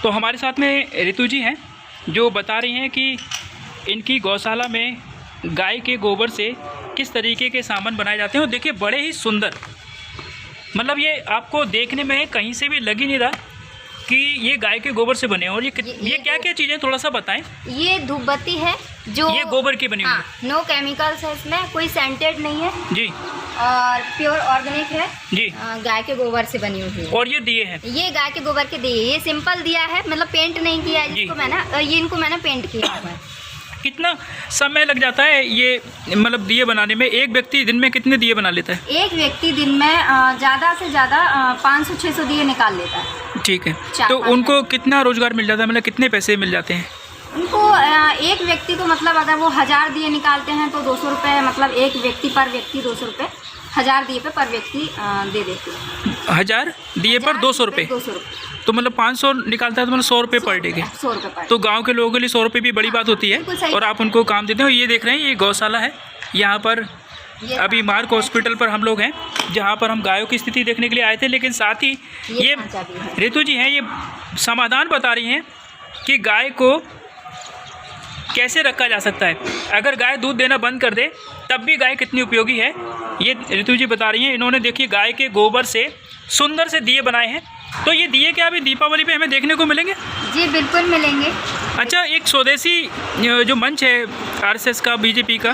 तो हमारे साथ में ऋतु जी हैं जो बता रही हैं कि इनकी गौशाला में गाय के गोबर से किस तरीके के सामान बनाए जाते हैं। और देखिए बड़े ही सुंदर, मतलब ये आपको देखने में कहीं से भी लग ही नहीं रहा कि ये गाय के गोबर से बने हैं। और ये क्या क्या चीज़ें थोड़ा सा बताएं। ये धूपबत्ती है जो ये गोबर की बनी हुई है। नो केमिकल्स है, इसमें कोई सेंटेड नहीं है जी, और प्योर ऑर्गेनिक है जी, गाय के गोबर से बनी हुई है। और ये दिए हैं, ये गाय के गोबर के दिए, ये सिंपल दिया है, मतलब पेंट नहीं किया है जिसको मैंने, ये इनको मैंने पेंट किया है। कितना समय लग जाता है ये मतलब दिए बनाने में? एक व्यक्ति दिन में कितने दिए बना लेता है? एक व्यक्ति दिन में ज़्यादा से ज़्यादा 500-600 दिए निकाल लेता है। ठीक है, तो उनको कितना रोजगार मिल जाता है, मतलब कितने पैसे मिल जाते हैं उनको? एक व्यक्ति को मतलब अगर वो 1000 दिए निकालते हैं तो 200 रुपये, मतलब एक व्यक्ति पर व्यक्ति 200 रुपये, 1000 दिए पे पर व्यक्ति दे देते हैं। 1000 दिए पर 200 रुपये, 200 रुपये, तो मतलब 500 निकालता है तो मतलब 100 रुपये पर डे के। 100 रुपये पर। तो गांव के लोगों के लिए 100 रुपये भी बड़ी बात होती है और आप उनको काम देते हो। ये देख रहे हैं, ये गौशाला है। यहाँ पर अभी मार्क हॉस्पिटल पर हम लोग हैं जहाँ पर हम गायों की स्थिति देखने के लिए आए थे, लेकिन साथ ही ये ऋतु जी हैं, ये समाधान बता रही हैं कि गाय को कैसे रखा जा सकता है। अगर गाय दूध देना बंद कर दे तब भी गाय कितनी उपयोगी है, ये ऋतु जी बता रही हैं। इन्होंने देखिए गाय के गोबर से सुंदर से दिए बनाए हैं। तो ये दिए क्या अभी दीपावली पे हमें देखने को मिलेंगे? जी बिल्कुल मिलेंगे। अच्छा, एक स्वदेशी जो मंच है आरएसएस का, बीजेपी का,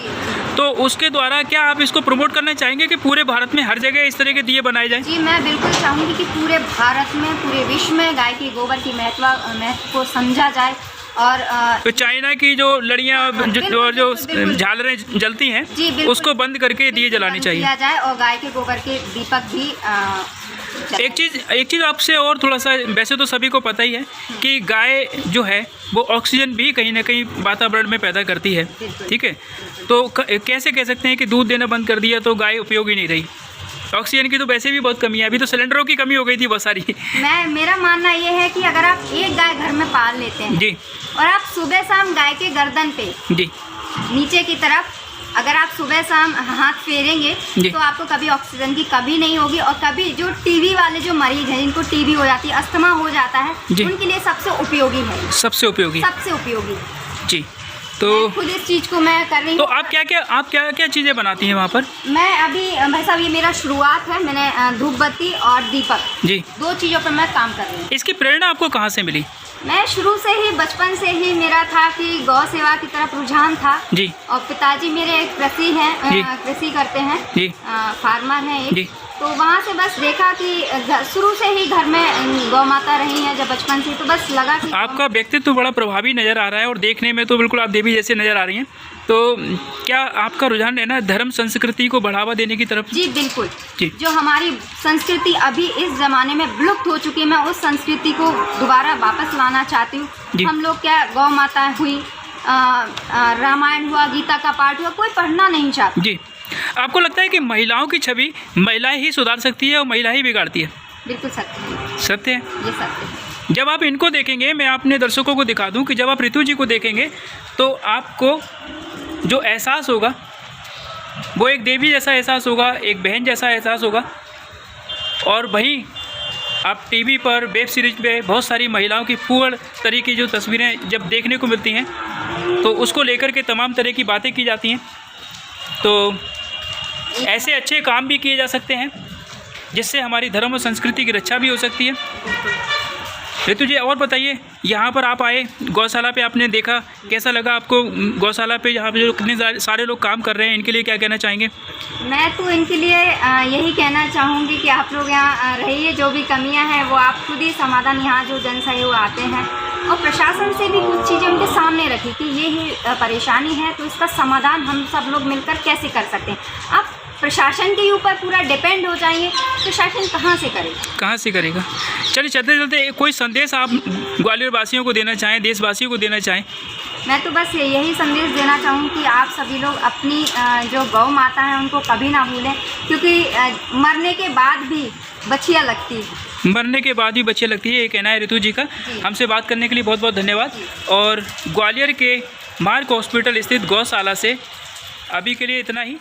तो उसके द्वारा क्या आप इसको प्रमोट करना चाहेंगे कि पूरे भारत में हर जगह इस तरह के दिए बनाए जाएं? जी मैं बिल्कुल चाहूँगी कि पूरे भारत में, पूरे विश्व में गाय के गोबर की महत्व को समझा जाए। और तो चाइना की जो लड़ियाँ और जो झालरें जलती हैं उसको बंद करके दिए जलाने चाहिए किया जाए, और गाय के गोबर के दीपक भी एक चीज़ आपसे और थोड़ा सा, वैसे तो सभी को पता ही है कि गाय जो है वो ऑक्सीजन भी कहीं ना कहीं वातावरण में पैदा करती है, ठीक है। तो कैसे कह सकते हैं कि दूध देना बंद कर दिया तो गाय उपयोगी नहीं रही? ऑक्सीजन की तो वैसे भी बहुत कमी है, अभी तो सिलेंडरों की कमी हो गई थी बहुत सारी। मेरा मानना ये है कि अगर आप एक गाय घर में पाल लेते हैं जी, और आप सुबह शाम गाय के गर्दन पे जी नीचे की तरफ अगर आप सुबह शाम हाथ फेरेंगे तो आपको कभी ऑक्सीजन की कमी नहीं होगी। और कभी जो टीबी वाले जो मरीज हैं, जिनको टीबी हो जाती है, अस्थमा हो जाता है, उनके लिए सबसे उपयोगी है। सबसे उपयोगी जी। तो खुद इस चीज़ को मैं कर रही हूँ। तो आप क्या चीज़ें बनाती हैं वहाँ पर? मैं अभी भाई साहब, ये मेरा शुरुआत है। मैंने धूपबत्ती और दीपक जी 2 चीज़ों पर मैं काम कर रही हूँ। इसकी प्रेरणा आपको कहाँ से मिली? मैं शुरू से ही, बचपन से ही मेरा था कि गौ सेवा की तरफ रुझान था जी। और पिताजी मेरे एक कृषि हैं, कृषि करते हैं जी, फार्मर हैं एक जी। तो वहाँ से बस देखा कि शुरू से ही घर में गौ माता रही है जब बचपन से, तो बस लगा कि आपका व्यक्तित्व तो बड़ा प्रभावी नज़र आ रहा है और देखने में तो बिल्कुल आप देवी जैसे नज़र आ रही हैं। तो क्या आपका रुझान है ना धर्म संस्कृति को बढ़ावा देने की तरफ? जी बिल्कुल जी। जो हमारी संस्कृति अभी इस ज़माने में विलुप्त हो चुकी है, मैं उस संस्कृति को दोबारा वापस लाना चाहती हूँ। हम लोग क्या, गौ माता हुई, रामायण हुआ, गीता का पाठ हुआ, कोई पढ़ना नहीं चाहता जी। आपको लगता है कि महिलाओं की छवि महिलाएं ही सुधार सकती है और महिला ही बिगाड़ती है? बिल्कुल सत्य है। सत्य है, ये सत्य है। जब आप इनको देखेंगे, मैं अपने दर्शकों को दिखा दूं कि जब आप ऋतु जी को देखेंगे तो आपको जो एहसास होगा वो एक देवी जैसा एहसास होगा, एक बहन जैसा एहसास होगा। और वहीं आप टीवी पर, वेब सीरीज पे बहुत सारी महिलाओं की फूहड़ तरह की जो तस्वीरें जब देखने को मिलती हैं तो उसको लेकर के तमाम तरह की बातें की जाती हैं। तो ऐसे अच्छे काम भी किए जा सकते हैं जिससे हमारी धर्म और संस्कृति की रक्षा भी हो सकती है। ऋतु जी और बताइए, यहाँ पर आप आए गौशाला पे, आपने देखा, कैसा लगा आपको गौशाला पे? यहाँ पे जो कितने सारे लोग काम कर रहे हैं, इनके लिए क्या कहना चाहेंगे? मैं तो इनके लिए यही कहना चाहूँगी कि आप लोग यहाँ रहिए, जो भी कमियाँ हैं वो आप खुद ही समाधान, यहाँ जो जन सहयोग आते हैं और प्रशासन से भी कुछ चीज़ें उनके सामने रखी कि ये ही परेशानी है, तो इसका समाधान हम सब लोग मिलकर कैसे कर सकते हैं। आप प्रशासन के ऊपर पूरा डिपेंड हो जाइए, प्रशासन कहाँ से करेगा? चलिए चलते चलते कोई संदेश आप ग्वालियर वासियों को देना चाहें, देशवासियों को देना चाहें? मैं तो बस यही संदेश देना चाहूँ कि आप सभी लोग अपनी जो गौ माता है उनको कभी ना भूलें, क्योंकि मरने के बाद भी बच्चियाँ लगती है। मरने के बाद भी बच्चियाँ लगती है, ये कहना है ऋतु जी का। हमसे बात करने के लिए बहुत बहुत धन्यवाद। और ग्वालियर के मार्क हॉस्पिटल स्थित गौशाला से अभी के लिए इतना ही।